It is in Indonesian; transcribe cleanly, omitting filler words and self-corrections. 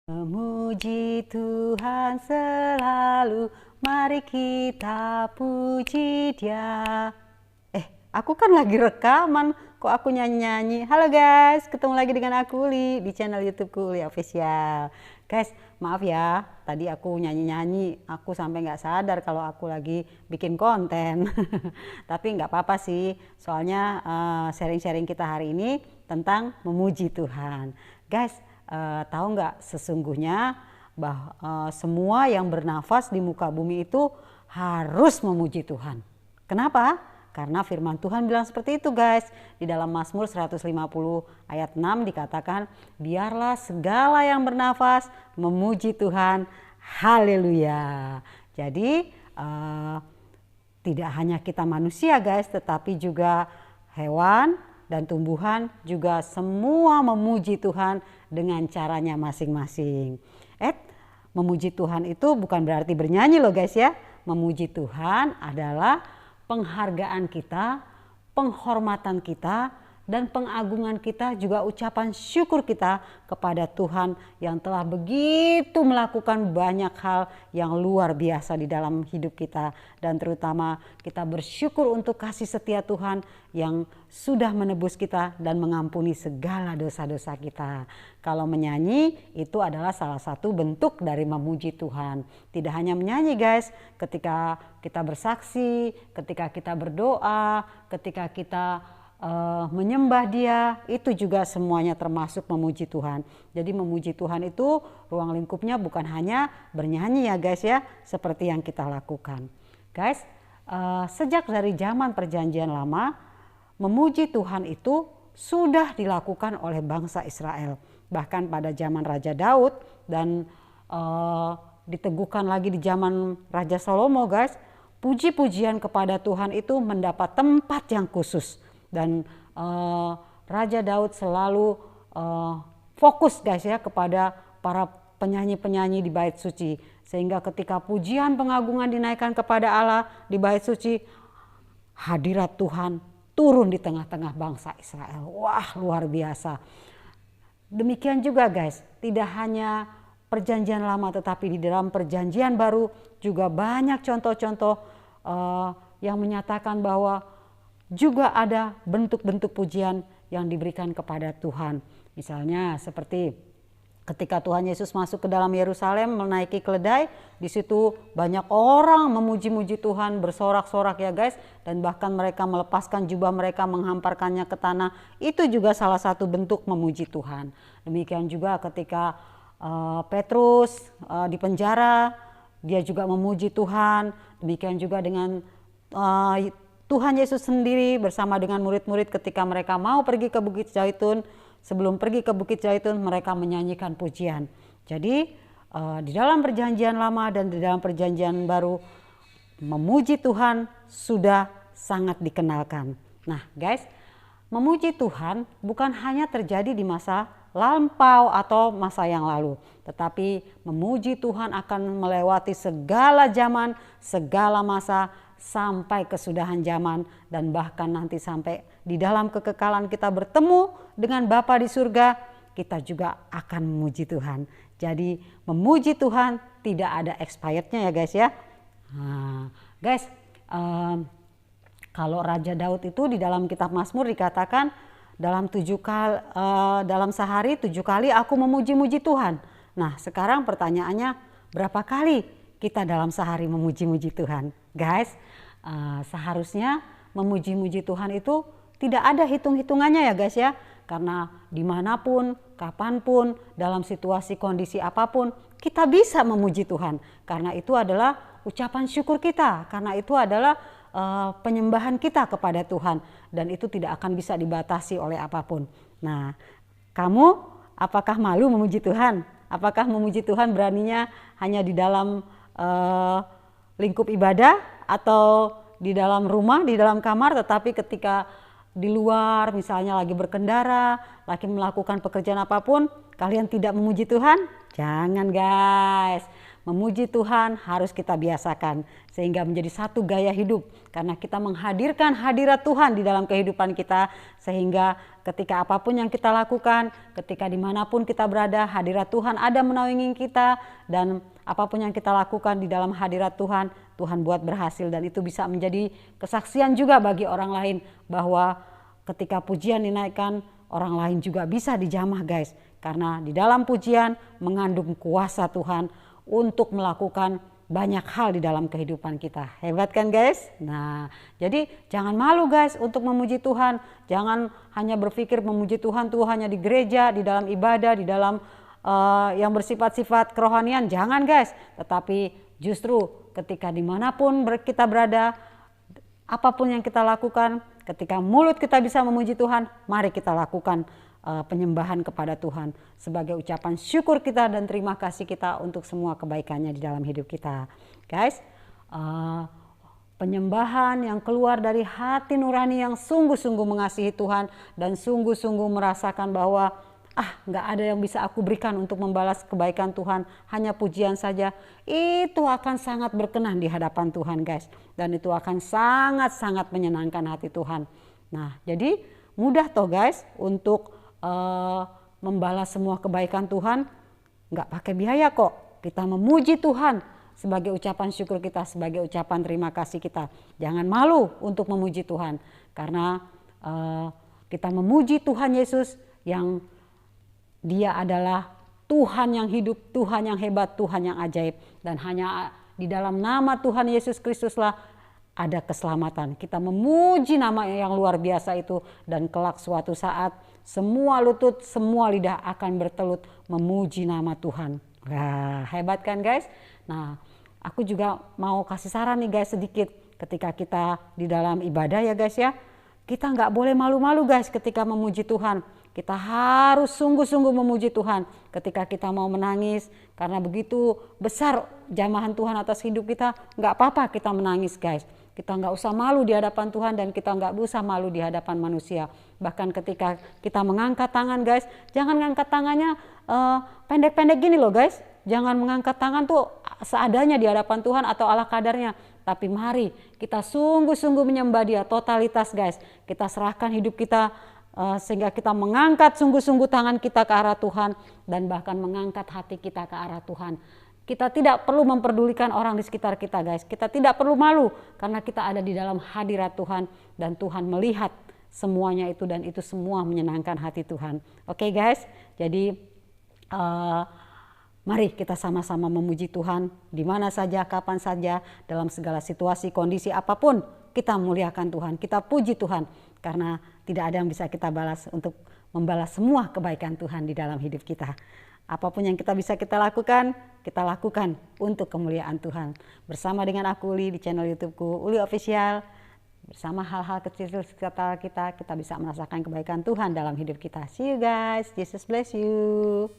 Memuji Tuhan selalu, mari kita puji Dia. Aku kan lagi rekaman, kok aku nyanyi-nyanyi. Halo guys, ketemu lagi dengan aku Uli di channel YouTubeku Uli Official. Guys, maaf ya, tadi aku nyanyi-nyanyi, aku sampai nggak sadar kalau aku lagi bikin konten. Tapi nggak apa-apa sih, soalnya sharing-sharing kita hari ini tentang memuji Tuhan. Guys, tahu nggak sesungguhnya bahwa semua yang bernafas di muka bumi itu harus memuji Tuhan. Kenapa? Karena firman Tuhan bilang seperti itu guys. Di dalam Mazmur 150 ayat 6 dikatakan, biarlah segala yang bernafas memuji Tuhan. Haleluya. Jadi tidak hanya kita manusia guys, tetapi juga hewan dan tumbuhan juga semua memuji Tuhan dengan caranya masing-masing. Memuji Tuhan itu bukan berarti bernyanyi loh guys ya. Memuji Tuhan adalah penghargaan kita, penghormatan kita, dan pengagungan kita, juga ucapan syukur kita kepada Tuhan yang telah begitu melakukan banyak hal yang luar biasa di dalam hidup kita. Dan terutama kita bersyukur untuk kasih setia Tuhan yang sudah menebus kita dan mengampuni segala dosa-dosa kita. Kalau menyanyi itu adalah salah satu bentuk dari memuji Tuhan. Tidak hanya menyanyi guys, ketika kita bersaksi, ketika kita berdoa, ketika kita menyembah Dia, itu juga semuanya termasuk memuji Tuhan. Jadi memuji Tuhan itu ruang lingkupnya bukan hanya bernyanyi ya guys ya, seperti yang kita lakukan. Guys, sejak dari zaman perjanjian lama, memuji Tuhan itu sudah dilakukan oleh bangsa Israel. Bahkan pada zaman Raja Daud dan diteguhkan lagi di zaman Raja Salomo guys, puji-pujian kepada Tuhan itu mendapat tempat yang khusus. Dan Raja Daud selalu fokus guys ya kepada para penyanyi-penyanyi di bait suci. Sehingga ketika pujian pengagungan dinaikkan kepada Allah di bait suci, hadirat Tuhan turun di tengah-tengah bangsa Israel. Wah, luar biasa. Demikian juga guys, tidak hanya perjanjian lama tetapi di dalam perjanjian baru juga banyak contoh-contoh yang menyatakan bahwa juga ada bentuk-bentuk pujian yang diberikan kepada Tuhan. Misalnya seperti ketika Tuhan Yesus masuk ke dalam Yerusalem menaiki keledai, di situ banyak orang memuji-muji Tuhan, bersorak-sorak ya guys, dan bahkan mereka melepaskan jubah mereka, menghamparkannya ke tanah. Itu juga salah satu bentuk memuji Tuhan. Demikian juga ketika Petrus di penjara, dia juga memuji Tuhan. Demikian juga dengan Tuhan Yesus sendiri bersama dengan murid-murid ketika mereka mau pergi ke Bukit Zaitun. Sebelum pergi ke Bukit Zaitun mereka menyanyikan pujian. Jadi di dalam perjanjian lama dan di dalam perjanjian baru, memuji Tuhan sudah sangat dikenalkan. Nah guys, memuji Tuhan bukan hanya terjadi di masa lampau atau masa yang lalu, tetapi memuji Tuhan akan melewati segala zaman, segala masa, sampai kesudahan zaman, dan bahkan nanti sampai di dalam kekekalan kita bertemu dengan Bapa di surga, kita juga akan memuji Tuhan. Jadi memuji Tuhan tidak ada expirednya ya guys ya. Nah, guys, kalau Raja Daud itu di dalam kitab Mazmur dikatakan dalam sehari 7 kali aku memuji-muji Tuhan. Nah sekarang pertanyaannya, berapa kali kita dalam sehari memuji-muji Tuhan? Guys, seharusnya memuji-muji Tuhan itu tidak ada hitung-hitungannya ya guys ya. Karena dimanapun, kapanpun, dalam situasi kondisi apapun, kita bisa memuji Tuhan. Karena itu adalah ucapan syukur kita, karena itu adalah penyembahan kita kepada Tuhan, dan itu tidak akan bisa dibatasi oleh apapun. Nah, kamu apakah malu memuji Tuhan? Apakah memuji Tuhan beraninya hanya di dalam lingkup ibadah atau di dalam rumah, di dalam kamar, tetapi ketika di luar misalnya lagi berkendara, lagi melakukan pekerjaan apapun, kalian tidak memuji Tuhan? Jangan guys. Memuji Tuhan harus kita biasakan sehingga menjadi satu gaya hidup, karena kita menghadirkan hadirat Tuhan di dalam kehidupan kita, sehingga ketika apapun yang kita lakukan, ketika dimanapun kita berada, hadirat Tuhan ada menaungi kita, dan apapun yang kita lakukan di dalam hadirat Tuhan, Tuhan buat berhasil, dan itu bisa menjadi kesaksian juga bagi orang lain bahwa ketika pujian dinaikkan, orang lain juga bisa dijamah guys, karena di dalam pujian mengandung kuasa Tuhan untuk melakukan banyak hal di dalam kehidupan kita. Hebat kan guys? Nah, jadi jangan malu guys untuk memuji Tuhan. Jangan hanya berpikir memuji Tuhan tuh hanya di gereja, di dalam ibadah, di dalam yang bersifat-sifat kerohanian. Jangan guys. Tetapi justru ketika dimanapun kita berada, apapun yang kita lakukan, ketika mulut kita bisa memuji Tuhan, mari kita lakukan penyembahan kepada Tuhan sebagai ucapan syukur kita dan terima kasih kita untuk semua kebaikannya di dalam hidup kita. Guys, penyembahan yang keluar dari hati nurani yang sungguh-sungguh mengasihi Tuhan dan sungguh-sungguh merasakan bahwa nggak ada yang bisa aku berikan untuk membalas kebaikan Tuhan, hanya pujian saja, itu akan sangat berkenan di hadapan Tuhan guys, dan itu akan sangat-sangat menyenangkan hati Tuhan. Nah, jadi mudah toh guys untuk membalas semua kebaikan Tuhan, nggak pakai biaya kok. Kita memuji Tuhan sebagai ucapan syukur kita, sebagai ucapan terima kasih kita. Jangan malu untuk memuji Tuhan, karena kita memuji Tuhan Yesus yang Dia adalah Tuhan yang hidup, Tuhan yang hebat, Tuhan yang ajaib, dan hanya di dalam nama Tuhan Yesus Kristuslah ada keselamatan. Kita memuji nama yang luar biasa itu, dan kelak suatu saat semua lutut, semua lidah akan bertelut memuji nama Tuhan. Wah, hebat kan guys? Nah, aku juga mau kasih saran nih guys sedikit. Ketika kita di dalam ibadah ya guys ya, kita nggak boleh malu-malu guys ketika memuji Tuhan. Kita harus sungguh-sungguh memuji Tuhan ketika kita mau menangis. Karena begitu besar jamahan Tuhan atas hidup kita, nggak apa-apa kita menangis guys. Kita nggak usah malu di hadapan Tuhan, dan kita nggak usah malu di hadapan manusia. Bahkan ketika kita mengangkat tangan guys, jangan ngangkat tangannya pendek-pendek gini loh guys. Jangan mengangkat tangan tuh seadanya di hadapan Tuhan atau ala kadarnya. Tapi mari kita sungguh-sungguh menyembah Dia totalitas guys. Kita serahkan hidup kita sehingga kita mengangkat sungguh-sungguh tangan kita ke arah Tuhan, dan bahkan mengangkat hati kita ke arah Tuhan. Kita tidak perlu memperdulikan orang di sekitar kita guys. Kita tidak perlu malu karena kita ada di dalam hadirat Tuhan, dan Tuhan melihat semuanya itu, dan itu semua menyenangkan hati Tuhan. Oke guys, jadi mari kita sama-sama memuji Tuhan di mana saja, kapan saja, dalam segala situasi, kondisi apapun. Kita muliakan Tuhan, kita puji Tuhan, karena tidak ada yang bisa kita balas untuk membalas semua kebaikan Tuhan di dalam hidup kita. Apapun yang kita bisa kita lakukan untuk kemuliaan Tuhan. Bersama dengan aku Uli di channel YouTubeku Uli Official, bersama hal-hal kecil sekitar kita bisa merasakan kebaikan Tuhan dalam hidup kita. See you guys, Jesus bless you.